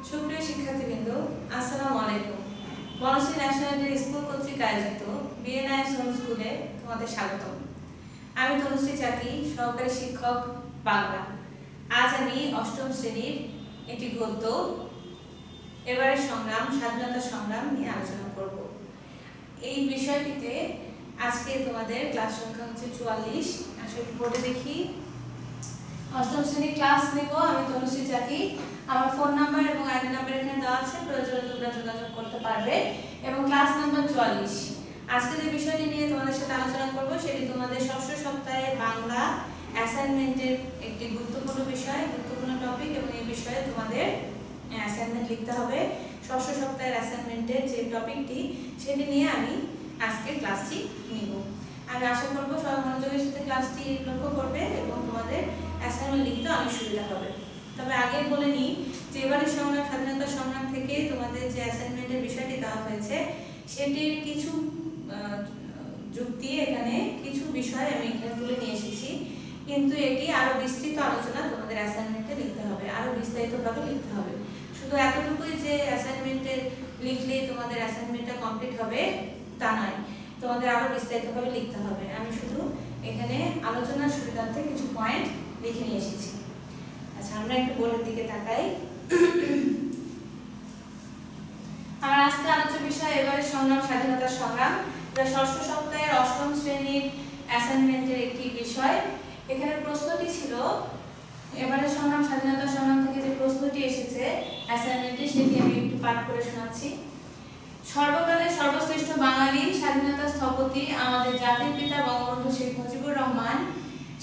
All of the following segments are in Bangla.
সুপ্রিয় শিক্ষার্থীবৃন্দ, আসসালামু আলাইকুম। বনশ্রী ন্যাশনাল স্কুল কর্তৃক আয়োজিত বিএনআইএস হোম স্কুলে তোমাদের স্বাগতম। আমি তনুশ্রী চাকি, সহকারী শিক্ষক বাংলা। আজ আমি অষ্টম শ্রেণীর একটি গদ্য এবারের সংগ্রাম, স্বাধীনতা সংগ্রাম নিয়ে আলোচনা করব। এই বিষয়টিতে আজকে তোমাদের ক্লাস সংখ্যা হচ্ছে 44। আসলে বোর্ডে দেখি, অষ্টম শ্রেণীর ক্লাস নেব আমি তনুশ্রী চাকি। আমার ফোন নাম্বার এবং আইডি নাম্বার এখানে দেওয়া আছে, প্রয়োজনে তোমরা যোগাযোগ করতে পারবে। এবং ক্লাস নাম্বার 44। আজকে যে বিষয়টি নিয়ে তোমাদের সাথে আলোচনা করব সেটি তোমাদের ষষ্ঠ সপ্তাহে বাংলা অ্যাসাইনমেন্টের একটি গুরুত্বপূর্ণ বিষয়, গুরুত্বপূর্ণ টপিক, এবং এই বিষয়ে তোমাদের অ্যাসাইনমেন্ট লিখতে হবে। ষষ্ঠ সপ্তাহের অ্যাসাইনমেন্টের যে টপিকটি সেটি নিয়ে আমি আজকে ক্লাসটি নিব। আমি আশা করবো সবাই মনোযোগের সাথে ক্লাসটি লক্ষ্য করবে এবং তোমাদের অ্যাসাইনমেন্ট লিখতে অনেক সুবিধা হবে। তবে আগে বলে নিই যে এবারের সংগ্রাম, স্বাধীনতা সংগ্রাম থেকে তোমাদের যে অ্যাসাইনমেন্টের বিষয়টি দেওয়া হয়েছে সেটির কিছু যুক্তি, এখানে কিছু বিষয় আমি এখানে তুলে নিয়ে এসেছি, কিন্তু এটি আরো বিস্তৃত আলোচনা তোমাদের অ্যাসাইনমেন্টে লিখতে হবে, আরো বিস্তারিতভাবে লিখতে হবে। শুধু এতটুকুই যে অ্যাসাইনমেন্টে লিখলেই তোমাদের অ্যাসাইনমেন্টটা কমপ্লিট হবে তা নয়, তোমাদের আরো বিস্তারিতভাবে লিখতে হবে। আমি শুধু এখানে আলোচনার সুবিধার্থে কিছু পয়েন্ট লিখে নিয়ে এসেছি। আচ্ছা, আমরা একটু বোর্ডের দিকে তাকাই। আমার আজকে আলোচ্য বিষয় এবারে সংগ্রাম, স্বাধীনতা সংগ্রাম, যা ষষ্ঠ সপ্তাহের অষ্টম শ্রেণীর অ্যাসাইনমেন্টের একটি বিষয়। এখানে প্রশ্নটি ছিল, এবারে সংগ্রাম, স্বাধীনতা সংগ্রাম থেকে যে প্রশ্নটি এসেছে অ্যাসাইনমেন্টে সেটি আমি একটু পাঠ করে শোনাচ্ছি। সর্বকালের সর্বশ্রেষ্ঠ বাঙালি স্বাধীনতা স্থপতি আমাদের জাতির পিতা বঙ্গবন্ধু শেখ মুজিবুর রহমান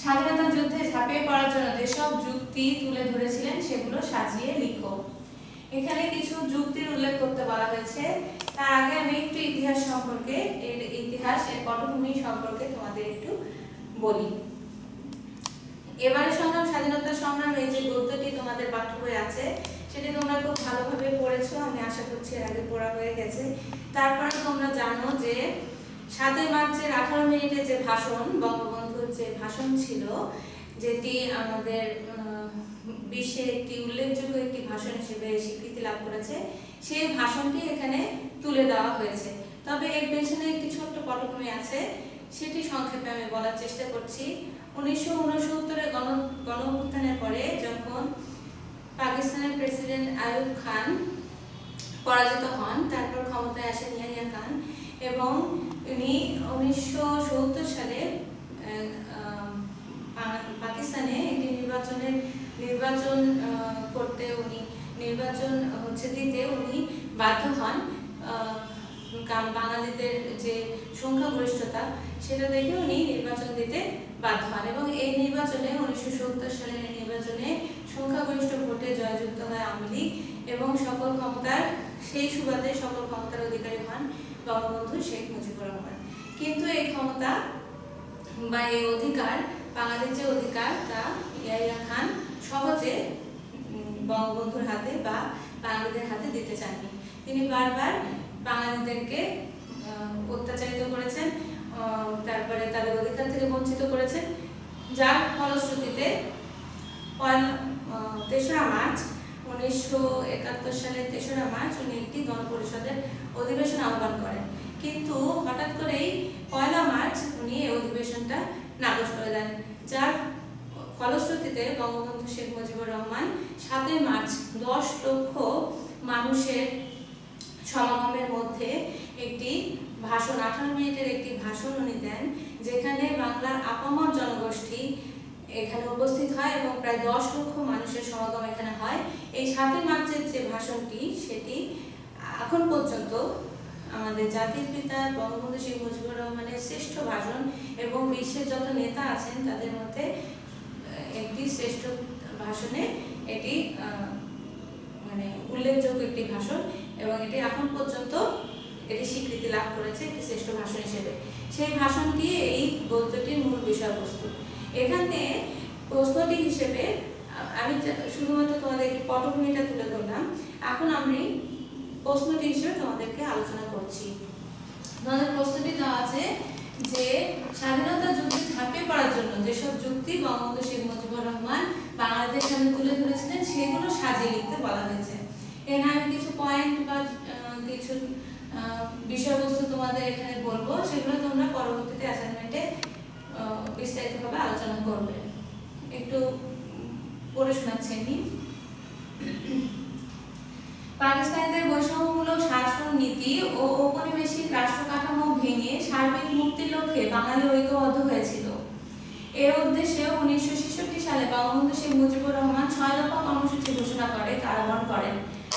স্বাধীনতা যুদ্ধে ঝাঁপিয়ে পড়ার জন্য যেসব যুক্তি তুলে ধরেছিলেন সেগুলো সাজিয়ে লিখো। এখানে কিছু যুক্তির উল্লেখ করতে বলা হয়েছে। তার আগে আমি একটু ইতিহাস সম্পর্কে, এর ইতিহাস, এর পটভূমি সম্পর্কে তোমাদের একটু বলি। এবারে সংগ্রাম, স্বাধীনতা সংগ্রাম, এই যে গদ্যটি তোমাদের পাঠ্য বই আছে সেটি তোমরা খুব ভালোভাবে পড়েছো, আমি আশা করছি এর আগে পড়া হয়ে গেছে। তারপরে তোমরা জানো যে 7 মার্চের 18 মিনিটে যে ভাষণ, বঙ্গবন্ধুর যে ভাষণ ছিল, যেটি আমাদের বিশ্বের একটি উল্লেখযোগ্য একটি ভাষণ হিসেবে স্বীকৃতি লাভ করেছে, সেই ভাষণটি এখানে তুলে দেওয়া হয়েছে। তবে এর পেছনে একটি ছোট্ট পটভূমি আছে, সেটি সংক্ষেপে আমি বলার চেষ্টা করছি। 1969-এর গণঅভ্যুত্থানের পরে যখন পাকিস্তানের প্রেসিডেন্ট আইয়ুব খান পরাজিত হন, তারপর ক্ষমতায় আসেন ইয়াহিয়া খান, এবং উনি 1970 সালে পাকিস্তানে একটি নির্বাচন করতে, উনি নির্বাচন দিতে উনি বাধ্য হন। কারণ বাঙালিদের যে সংখ্যাগরিষ্ঠতা সেটা দেখে উনি নির্বাচন দিতে বাধ্য হন, এবং এই নির্বাচনে 1970 সালের নির্বাচনে সংখ্যাগরিষ্ঠ ভোটে জয়যুক্ত হয় আওয়ামী লীগ, এবং সেই সুবাদে সকল ক্ষমতার অধিকারী হন বঙ্গবন্ধু শেখ মুজিবুর রহমান। কিন্তু এই ক্ষমতা বা এই অধিকার, বাঙালির যে অধিকার, তা ইয়াহিয়া খান সহজে বঙ্গবন্ধুর হাতে বা বাঙালিদের হাতে দিতে চাননি। তিনি বারবার বাঙালিদেরকে অত্যাচারিত করেছেন, তারপরে তাদের অধিকার থেকে বঞ্চিত করেছেন, যার ফলশ্রুতিতে 3রা মার্চ 1971 সালের 3রা মার্চ উনি একটি গণপরিষদের অধিবেশন আহ্বান করেন। কিন্তু হঠাৎ করেই 1লা মার্চ উনি এই অধিবেশনটা নাকচ করে দেন, যার ফলশ্রুতিতে বঙ্গবন্ধু শেখ মুজিবুর রহমান 7 মার্চ 10 লক্ষ মানুষের সমাগমের মধ্যে একটি ভাষণ, 18 মিনিটের একটি ভাষণ উনি দেন, যেখানে বাংলার আপামর জনগোষ্ঠী এখানে উপস্থিত হয় এবং প্রায় 10 লক্ষ মানুষের সমাগম এখানে হয়। এই 7 মার্চের যে ভাষণটি, সেটি এখন পর্যন্ত আমাদের জাতির পিতা বঙ্গবন্ধু শেখ মুজিবুর রহমানের শ্রেষ্ঠ ভাষণ, এবং বিশ্বের যত নেতা আছেন তাদের মধ্যে একটি শ্রেষ্ঠ ভাষণে এটি উল্লেখযোগ্য একটি ভাষণ, এবং এটি এখন পর্যন্ত এটি স্বীকৃতি লাভ করেছে একটি শ্রেষ্ঠ ভাষণ হিসেবে। সেই ভাষণটি এই গদ্যটির মূল বিষয়বস্তু। এখানে প্রশ্নটি হিসেবে আমি শুধুমাত্র তোমাদের একটি পটভূমিটা তুলে ধরলাম। এখন আমি প্রশ্নটি হিসেবে তোমাদেরকে আলোচনা করছি। তোমাদের প্রশ্নটি দেওয়া আছে যে স্বাধীনতা যুদ্ধে ঝাঁপিয়ে পড়ার জন্য যেসব যুক্তি বঙ্গবন্ধু শেখ মুজিবুর রহমান বাঙালিদের সামনে তুলে ধরেছিলেন সেগুলো সাজিয়ে লিখতে বলা হয়েছে। এখানে আমি কিছু পয়েন্ট বা কিছু বিষয়বস্তু তোমাদের এখানে বলবো, সেগুলো তোমরা পরবর্তীতে অ্যাসাইনমেন্টে বিস্তারিতভাবে আলোচনা করবে। একটু পড়ে শোনাচ্ছি আমি। পাকিস্তানিদের বৈষম্যমূলক শাসন নীতি ও ঔপনিবেশিক রাষ্ট্র কাঠামো ভেঙে সার্বিক মুক্তির লক্ষ্যে বাঙালি ঐক্যবদ্ধ হয়েছিল। এর উদ্দেশ্যে 1966 সালে বঙ্গবন্ধু শেখ মুজিবুর রহমান 6 দফা কর্মসূচি ঘোষণা করে কারাবরণ করেন।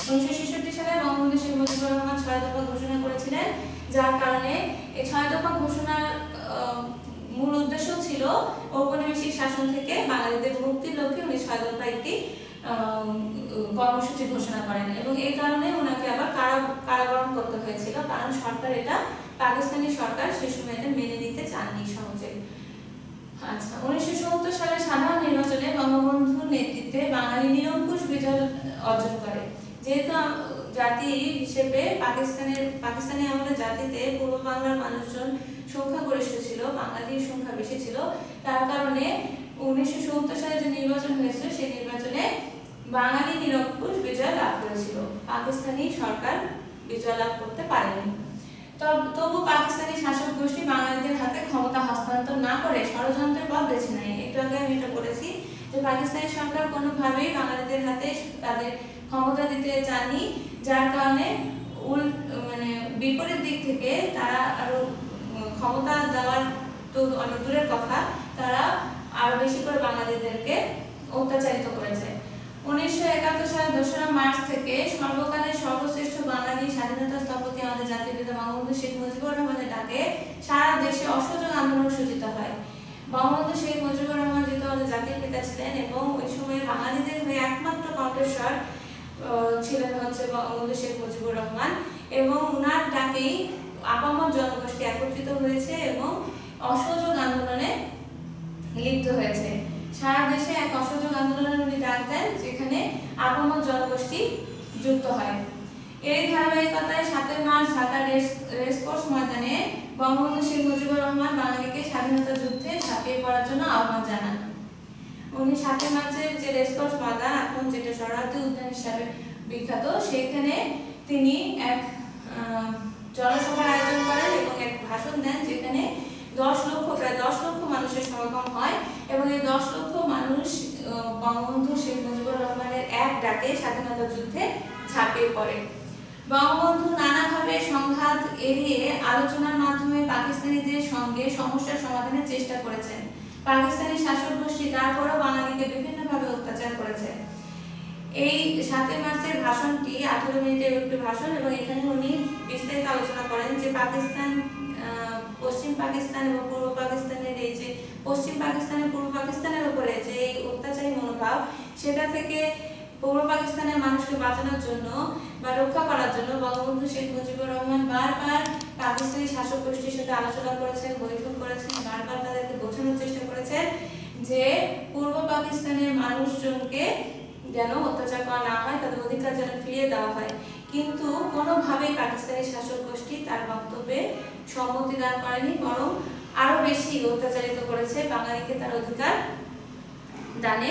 1966 সালে বঙ্গবন্ধু শেখ মুজিবুর রহমান 6 দফা ঘোষণা করেছিলেন, যার কারণে এই 6 দফা ঘোষণার মূল উদ্দেশ্য ছিল ঔপনিবেশিক শাসন থেকে বাঙালিদের মুক্তির লক্ষ্যে উনি 6 দফা একটি কর্মসূচি ঘোষণা করেন, এবং এই কারণে ওনাকে আবার কারাবরণ করতে হয়েছিল, কারণ সরকার এটা পাকিস্তানি সরকার সে সময় এটা মেনে নিতে চাননি সহজে। আচ্ছা, 1970 সালে সাধারণ নির্বাচনে বঙ্গবন্ধুর নেতৃত্বে বাঙালি নিরঙ্কুশ বিজয় অর্জন করে। যেহেতু জাতি হিসেবে পাকিস্তানি আমলের জাতিতে পূর্ব বাংলার মানুষজন সংখ্যাগরিষ্ঠ ছিল, বাঙালির সংখ্যা বেশি ছিল, তার কারণে 1970 সালে যে নির্বাচন হয়েছিল সেই নির্বাচনে বাঙালি নিরঙ্কুশ বিজয় লাভ করেছিল, পাকিস্তানি সরকার বিজয় লাভ করতে পারেনি। তবু পাকিস্তানি শাসক গোষ্ঠী বাঙালিদের হাতে ক্ষমতা হস্তান্তর না করে ষড়যন্ত্রের পথ বেছে নেয়। একটু আগে আমি এটা বলেছি যে পাকিস্তানি সরকার কোনোভাবেই বাঙালিদের হাতে তাদের ক্ষমতা দিতে চাননি, যার কারণে বিপরীত দিক থেকে তারা আরো ক্ষমতা দেওয়ার তো অনেক দূরের কথা, তারা আরো বেশি করে বাঙালিদেরকে অত্যাচারিত করেছে। 1971 সালের 2রা মার্চ থেকে সর্বকালের সর্বশ্রেষ্ঠ বাঙালি স্বাধীনতা স্থপতি আমাদের জাতির পিতা বঙ্গবন্ধু শেখ মুজিবুর রহমানের ডাকে সারা দেশে অসহযোগ আন্দোলন সূচিত হয়। বঙ্গবন্ধু শেখ মুজিবুর রহমান যেহেতু আমাদের জাতির পিতা ছিলেন এবং ওই সময় বাঙালিদের হয়ে একমাত্র কণ্ঠস্বর ছিলেন হচ্ছে বঙ্গবন্ধু শেখ মুজিবুর রহমান, এবং উনার ডাকেই আপামর জনগোষ্ঠী একত্রিত হয়েছে এবং অসহযোগ আন্দোলনে লিপ্ত হয়েছে। সারা দেশে এক অসহযোগ আন্দোলনের উনি ডাক দেন, যেখানে আপামর জনগোষ্ঠী যুক্ত হয়। এই ধারাবাহিকতায় 7 মার্চ ঢাকা রেসকোর্স ময়দানে বঙ্গবন্ধু শেখ মুজিবুর রহমান বাঙালিকে স্বাধীনতা যুদ্ধে ঝাঁপিয়ে পড়ার জন্য আহ্বান জানান। উনি 7 মার্চের যে রেসকোর্স ময়দান, এখন যেটা সোহরাওয়ার্দী উদ্যান হিসাবে বিখ্যাত, সেখানে তিনি এক জনসভার আয়োজন করেন এবং এক ভাষণ দেন, যেখানে প্রায় 10 লক্ষ মানুষের সমাগম হয়, এবং এই 10 লক্ষ মানুষ বঙ্গবন্ধু শেখ মুজিবুর রহমানের এক ডাকে স্বাধীনতা যুদ্ধে ঝাঁপিয়ে পড়ে। বঙ্গবন্ধু নানাভাবে সংঘাত এড়িয়ে আলোচনার মাধ্যমে পাকিস্তানিদের সঙ্গে সমস্যার সমাধানের চেষ্টা করেছেন। পাকিস্তানি শাসক গোষ্ঠী তারপরও বাঙালিকে বিভিন্নভাবে অত্যাচার করেছে। এই 7 মার্চের ভাষণটি 18 মিনিটের একটি ভাষণ, এবং এখানে উনি বিস্তারিত আলোচনা করেন যে পশ্চিম পাকিস্তান এবং পূর্ব পাকিস্তানের এই যে পশ্চিম পাকিস্তানের পূর্ব পাকিস্তানের উপরে যে অত্যাচারী মনোভাব, সেটা থেকে পূর্ব পাকিস্তানের মানুষকে বাঁচানোর জন্য বা রক্ষা করার জন্য বঙ্গবন্ধু শেখ মুজিবুর রহমান বারবার পাকিস্তানি শাসক গোষ্ঠীর সাথে আলোচনা করেছেন, বৈঠক করেছেন, বারবার তাদেরকে বোঝানোর চেষ্টা করেছেন যে পূর্ব পাকিস্তানের মানুষজনকে যেন অত্যাচার করা না হয়, তাদের অধিকার যেন ফিরিয়ে দেওয়া হয়। কিন্তু কোনোভাবেই পাকিস্তানি শাসক গোষ্ঠী তার বক্তব্যে সম্মতি দান করেনি, বরং আরো বেশি অত্যাচারিত করেছে, বাঙালিকে তার অধিকার দানে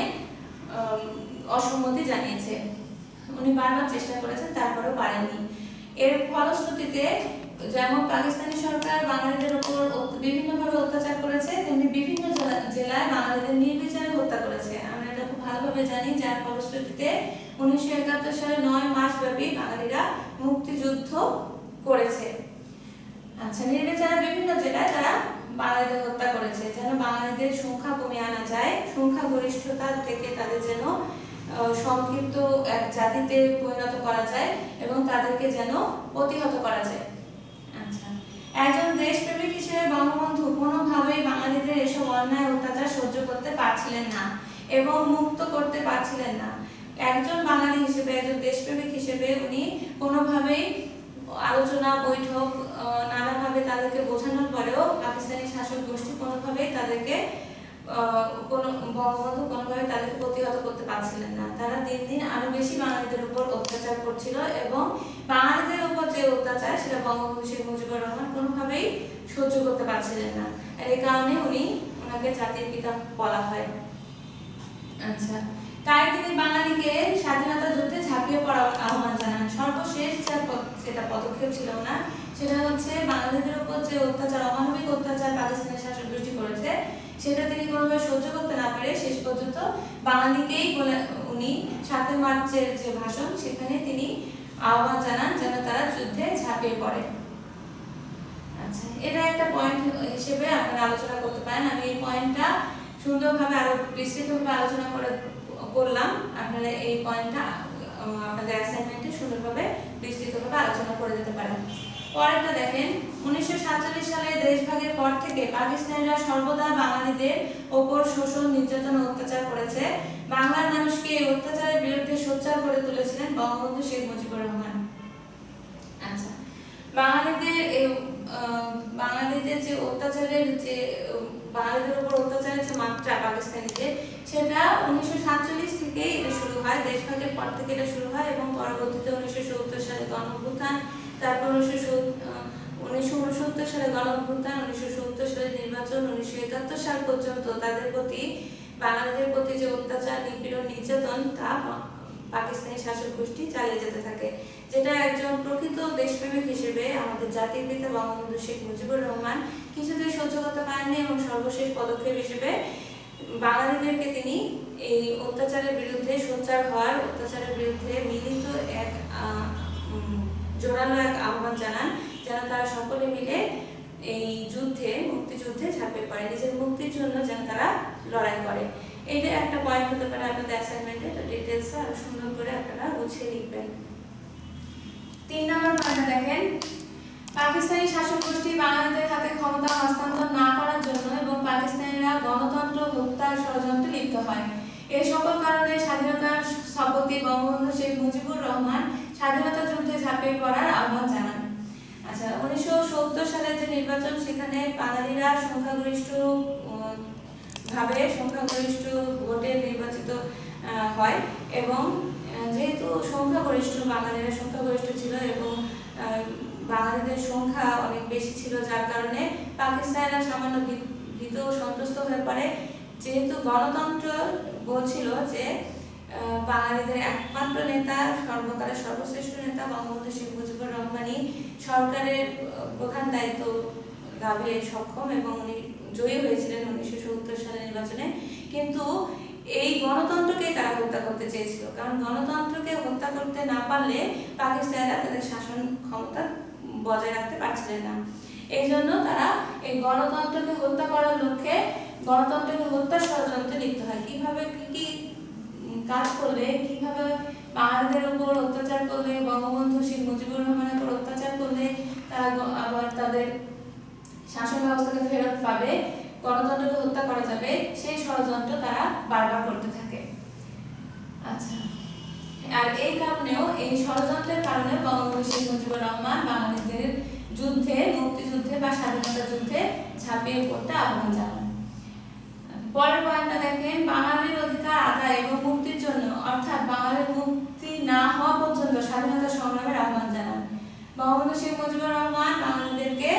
অসম্মতি জানিয়েছে। উনি বারবার চেষ্টা করেছেন, তারপরেও পারেননি। এর ফলশ্রুতিতে যেমন পাকিস্তানি সরকার বাঙালিদের উপর বিভিন্নভাবে অত্যাচার করেছে, তেমনি বিভিন্ন জেলায় বাঙালিদের নির্বিচারে হত্যা করেছে। আমরা এটা খুব ভালোভাবে জানি, যার ফলশ্রুতিতে 1971 সালে 9 মাস ব্যাপী বাঙালিরা মুক্তিযুদ্ধ করেছে। আচ্ছা, নির্বিচারে বিভিন্ন জেলায় তারা বাঙালিদের হত্যা করেছে, যেন বাঙালিদের সংখ্যা কমিয়ে আনা যায়, সংখ্যা গরিষ্ঠতা থেকে তাদের যেন সংক্ষিপ্ত এক জাতিতে পরিণত করা যায় এবং তাদেরকে যেন প্রতিহত করা যায়। আচ্ছা, একজন দেশপ্রেমিক হিসেবে বঙ্গবন্ধু কোনোভাবেই বাঙালিদের এসব অন্যায় অত্যাচার সহ্য করতে পারছিলেন না এবং মুক্ত করতে পারছিলেন না। একজন বাঙালি হিসেবে, একজন দেশপ্রেমিক হিসেবে উনি কোনোভাবেই আলোচনা, বৈঠক, নানাভাবে তাদেরকে বোঝানোর পরেও পাকিস্তানি শাসক গোষ্ঠী কোনোভাবেই তাদেরকে বঙ্গবন্ধু কোনোভাবে তাদেরকে প্রতিহত করতে পারছিলেন না। তারা দিন দিন আরো বেশি বাঙালিদের উপর অত্যাচার করছিল, এবং বাঙালিদের উপর যে অত্যাচার সেটা বঙ্গবন্ধু শেখ মুজিবুর রহমান কোনোভাবেই সহ্য করতে পারছিলেন না। এই কারণে ওনাকে জাতির পিতা বলা হয়। আচ্ছা, তাই তিনি বাঙালিকে স্বাধীনতা যুদ্ধে ঝাঁপিয়ে পড়ার আহ্বান জানান। পদক্ষেপ ছিল না, সেটা হচ্ছে বাঙালিদের উপর যে অত্যাচার, অমানবিক অত্যাচার পাকিস্তানের শাসক গোষ্ঠী করেছে, সেটা তিনি কোনোভাবে সহ্য করতে না পেরে শেষ পর্যন্ত বাঙালিকেই বলে উনি 7 মার্চের যে ভাষণ সেখানে তিনি আহ্বান জানান যেন তারা যুদ্ধে ঝাঁপিয়ে পড়ে। আচ্ছা, এটা একটা পয়েন্ট হিসেবে আপনারা আলোচনা করতে পারেন। আমি এই পয়েন্টটা সুন্দরভাবে আরো বিস্তৃতভাবে আলোচনা করলাম। আপনারা এই পয়েন্টটা আপনাদের অ্যাসাইনমেন্টে সুন্দরভাবে বিস্তৃতভাবে আলোচনা করে দিতে পারেন। পরেরটা দেখেন, 1947 সালে দেশভাগের পর থেকে পাকিস্তানিরা সর্বদা বাঙালিদের ওপর শোষণ, নির্যাতন ও অত্যাচার করেছে। বাংলার মানুষকে এই অত্যাচারের বিরুদ্ধে সোচ্চার করে তুলেছিলেন বঙ্গবন্ধু শেখ মুজিবুর রহমান। আচ্ছা, বাঙালিদের যে অত্যাচারের যে বাঙালিদের উপর অত্যাচারের যে মাত্রা পাকিস্তানিদের, সেটা 1947 থেকেই এটা শুরু হয়, দেশভাগের পর থেকে এটা শুরু হয় এবং পরবর্তীতে 1970 সালে গণঅভ্যুত্থান, তারপর 1969 সালে গণঅভ্যুত্থান, 1970 সালে নির্বাচন, 1971 সাল পর্যন্ত তাদের প্রতি, বাঙালিদের প্রতি যে অত্যাচার, নিপীড়ন, নির্যাতন তা পাকিস্তানি শাসক গোষ্ঠী চালিয়ে যেতে থাকে, যেটা একজন প্রকৃত দেশপ্রেমিক হিসেবে আমাদের জাতির পিতা বঙ্গবন্ধু শেখ মুজিবুর রহমান কিছুতেই সহ্য করতে পারেননি এবং সর্বশেষ পদক্ষেপ হিসেবে বাঙালিদেরকে তিনি এই অত্যাচারের বিরুদ্ধে সোচ্চার হওয়ার, অত্যাচারের বিরুদ্ধে মিলিত এক জোরালো এক আহ্বান জানান যেন তারা সকলে মিলে এই যুদ্ধে, মুক্তিযুদ্ধে ঝাঁপিয়ে পড়ে, নিজের মুক্তির জন্য যেন তারা লড়াই করে। এইটা একটা পয়েন্ট হতে পারে আপনাদের অ্যাসাইনমেন্টে, এটা ডিটেইলসে আরো সুন্দর করে আপনারা গুছিয়ে লিখবেন। 3 নম্বর পয়েন্টটা দেখেন, পাকিস্তানি শাসক গোষ্ঠী বাঙালিদের হাতে ক্ষমতা হস্তান্তর না করার জন্য এবং পাকিস্তানিরা গণতন্ত্র হত্যার ষড়যন্ত্রে লিপ্ত হয়। এই সকল কারণে স্বাধীনতার স্থপতি বঙ্গবন্ধু শেখ মুজিবুর রহমান স্বাধীনতা যুদ্ধে ঝাঁপিয়ে পড়ার আহ্বান জানান। আচ্ছা, 1970 সালের যে নির্বাচন, সেখানে বাঙালিরা সংখ্যাগরিষ্ঠ ভোটে নির্বাচিত হয় এবং যেহেতু বাঙালিরা সংখ্যাগরিষ্ঠ ছিল এবং বাঙালিদের সংখ্যা অনেক বেশি ছিল, যার কারণে পাকিস্তানিরা সামান্য ভীত ও সন্ত্রস্ত হয়ে পড়ে। যেহেতু গণতন্ত্র বলছিল যে বাঙালিদের একমাত্র নেতা, সর্বকালের সর্বশ্রেষ্ঠ নেতা বঙ্গবন্ধু শেখ মুজিবুর রহমানই সরকারের প্রধান দায়িত্ব দাবি সক্ষম এবং উনি জয়ী হয়েছিলেন 1970 সালের নির্বাচনে, কিন্তু এই গণতন্ত্রকে তারা হত্যা করতে চেয়েছিল, কারণ গণতন্ত্রকে হত্যা করতে না পারলে পাকিস্তানিরা তাদের শাসন ক্ষমতা বজায় রাখতে পারছিলেন না। এই জন্য তারা এই গণতন্ত্রকে হত্যা করার লক্ষ্যে গণতন্ত্রকে হত্যার ষড়যন্ত্রে লিপ্ত হয়। কিভাবে কি কাজ করলে, কিভাবে বাঙালিদের উপর অত্যাচার করলে, বঙ্গবন্ধু শেখ মুজিবুর রহমানের উপর অত্যাচার করলে তারা আবার তাদের শাসন ব্যবস্থাকে ফেরত পাবে, গণতন্ত্রকে হত্যা করা যাবে, সেই ষড়যন্ত্র তারা বারবার করতে থাকে। আচ্ছা, আর এই কারণেও, এই ষড়যন্ত্রের কারণে বঙ্গবন্ধু শেখ মুজিবুর রহমান বাঙালিদের যুদ্ধে, মুক্তিযুদ্ধে বা স্বাধীনতা যুদ্ধে ঝাঁপিয়ে পড়তে আহ্বান জানান। পরের পয়েন্টটা দেখেন, বাঙালির অধিকার আদায় এবং মুক্তির জন্য, অর্থাৎ বাঙালির মুক্তি না হওয়া পর্যন্ত স্বাধীনতা সংগ্রামের আহ্বান জানান। বঙ্গবন্ধু শেখ মুজিবুর রহমান বাঙালিদেরকে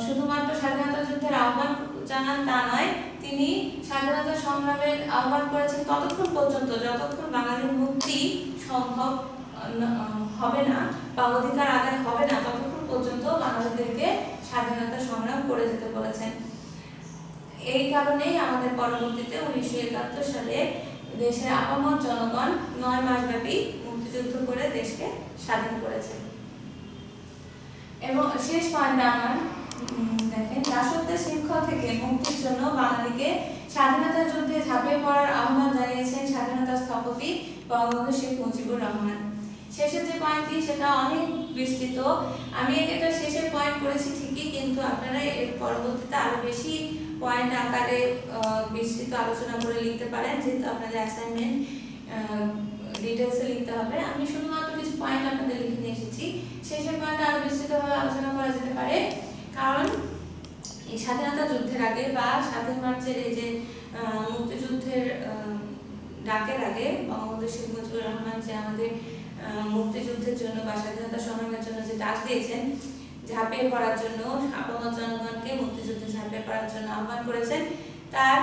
শুধুমাত্র স্বাধীনতা যুদ্ধের আহ্বান জানান তা নয়, তিনি স্বাধীনতা সংগ্রামের আহ্বান করেছেন ততক্ষণ পর্যন্ত যতক্ষণ বাঙালির মুক্তি সম্ভব হবে না বা অধিকার আদায় হবে না, ততক্ষণ পর্যন্ত বাঙালিদেরকে স্বাধীনতা সংগ্রাম করে যেতে বলেছেন। এই কারণেই আমাদের পরবর্তীতে 1971 সালে দেশের আপামর জনগণ 9 মাস ব্যাপী মুক্তিযুদ্ধ করে দেশকে স্বাধীন করেছে। এবং শেষ পয়েন্ট আমার দেখেন, দাসত্বের শৃঙ্খল থেকে মুক্তির জন্য বাঙালিকে স্বাধীনতা যুদ্ধে ঝাঁপিয়ে পড়ার আহ্বান জানিয়েছেন স্বাধীনতা স্থপতি বঙ্গবন্ধু শেখ মুজিবুর রহমান। শেষের যে পয়েন্টটি সেটা অনেক বিস্তৃত, আমি এটা শেষের পয়েন্ট করেছি ঠিকই, কিন্তু আপনারা এর পরবর্তীতে আরো বেশি পয়েন্ট আকারে বিস্তৃত আলোচনা করে লিখতে পারেন, যেহেতু আপনাদের অ্যাসাইনমেন্ট ডিটেইলসে লিখতে হবে। আমি শুধুমাত্র কিছু পয়েন্ট আপনাদের লিখে নিয়ে এসেছি, শেষের পয়েন্টে আরো বিস্তৃতভাবে আলোচনা করা যেতে পারে, কারণ এই স্বাধীনতা যুদ্ধের আগে বা 7 মার্চের এই যে মুক্তিযুদ্ধের ডাকের আগে বঙ্গবন্ধু শেখ মুজিবুর রহমান যে আমাদের মুক্তিযুদ্ধের জন্য বা স্বাধীনতা সংগ্রামের জন্য যে ডাক দিয়েছেন, ঝাঁপিয়ে পড়ার জন্য, আপামর জনগণকে মুক্তিযুদ্ধে ঝাঁপিয়ে পড়ার জন্য আহ্বান করেছেন, তার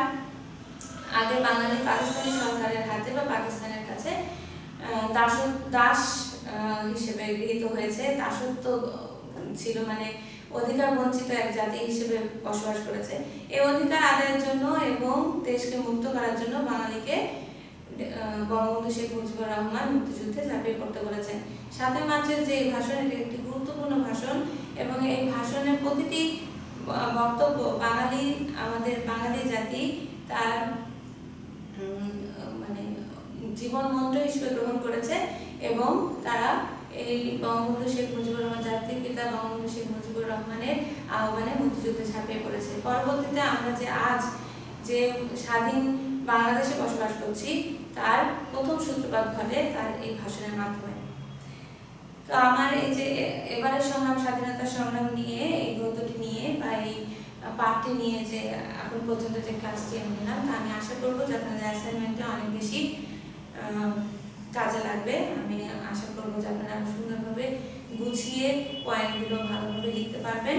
আগে বাঙালি পাকিস্তানি সরকারের হাতে বা পাকিস্তানের কাছে হিসেবে গৃহীত হয়েছে, দাসত্ব ছিল, মানে অধিকার বঞ্চিত এক জাতি হিসেবে বসবাস করেছে। এই অধিকার আদায়ের জন্য এবং দেশকে মুক্ত করার জন্য বাঙালিকে বঙ্গবন্ধু শেখ মুজিবুর রহমান মুক্তিযুদ্ধে ঝাঁপিয়ে পড়তে বলেছেন। 7 মার্চের যে ভাষণ, এটি একটি গুরুত্বপূর্ণ ভাষণ এবং এই ভাষণের প্রতিটি বক্তব্য আমাদের বাঙালি জাতি তার মানে জীবন মন্ত্র হিসেবে গ্রহণ করেছে এবং তারা এই বঙ্গবন্ধু শেখ মুজিবুর রহমান, জাতির পিতা বঙ্গবন্ধু শেখ মুজিবুর রহমানের আহ্বানে মুক্তিযুদ্ধে ঝাঁপিয়ে পড়েছে। পরবর্তীতে আমরা যে আজ যে স্বাধীন বাংলাদেশে বসবাস করছি তার প্রথম সূত্রপাত ঘটে তার এই ভাষণের মাধ্যমে। তো আমার এই যে এবারের সংগ্রাম, স্বাধীনতা সংগ্রাম নিয়ে এই গদ্যটি নিয়ে বা এই পাঠটি নিয়ে যে এখন পর্যন্ত যে ক্লাসটি আমি নিলাম, তা আমি আশা করবো যে আপনাদের অ্যাসাইনমেন্টে অনেক বেশি কাজে লাগবে। আমি আশা করবো যে আপনারা সুন্দরভাবে গুছিয়ে পয়েন্টগুলো ভালোভাবে লিখতে পারবেন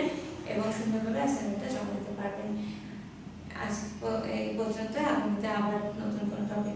এবং সুন্দরভাবে অ্যাসাইনমেন্টটা জমা দিতে পারবেন। আজ এই পর্যন্ত, আগামীতে আবার নতুন কোনো টপিক